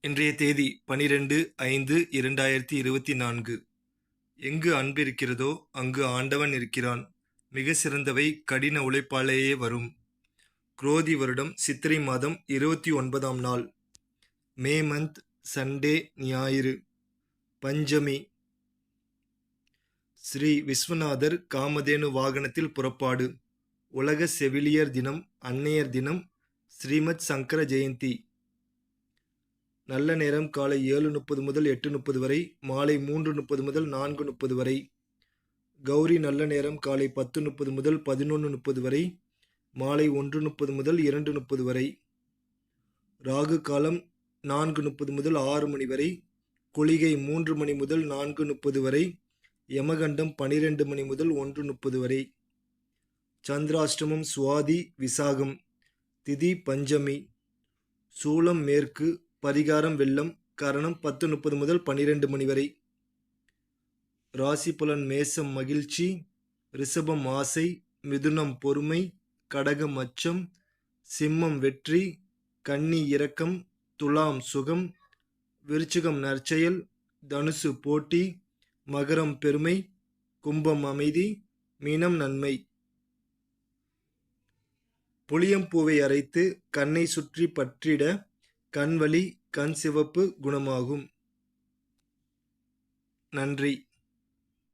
இன்றைய தேதி 12/5/2024. எங்கு அன்பு இருக்கிறதோ அங்கு ஆண்டவன் இருக்கிறான். மிக சிறந்தவை கடின உழைப்பாலேயே வரும். குரோதி வருடம் சித்திரை மாதம் 29ஆம் நாள், மே மந்த், சண்டே, ஞாயிறு, பஞ்சமி. ஸ்ரீ விஸ்வநாதர் காமதேனு வாகனத்தில் புறப்பாடு. உலக செவிலியர் தினம், அன்னையர் தினம், ஸ்ரீமத் சங்கர ஜெயந்தி. நல்ல நேரம் காலை 7:30 முதல் 8:30 வரை, மாலை 3:30 முதல் 4:30 வரை. கௌரி நல்ல நேரம் காலை 10:30 முதல் 11:30 வரை, மாலை 1:30 முதல் 2:30 வரை. ராகு காலம் 4:30 முதல் 6 மணி வரை, குளிகை 3 மணி முதல் 4:30 வரை, யமகண்டம் 12 மணி முதல் 1:30 வரை. சந்திராஷ்டமம் சுவாதி விசாகம், திதி பஞ்சமி, சூலம் மேற்கு, பரிகாரம் வெள்ளம், கரணம் 10:30 முதல் 12 மணி வரை. ராசி பலன்: மேசம் மகிழ்ச்சி, ரிஷபம் ஆசை, மிதுனம் பொறுமை, கடகம் அச்சம், சிம்மம் வெற்றி, கன்னி இரக்கம், துலாம் சுகம், விருச்சிகம் நற்செயல், தனுசு போட்டி, மகரம் பெருமை, கும்பம் அமைதி, மீனம் நன்மை. புளியம்பூவை அரைத்து கண்ணை சுற்றி பற்றிட கண் வலி, கண் சிவப்பு குணமாகும். நன்றி.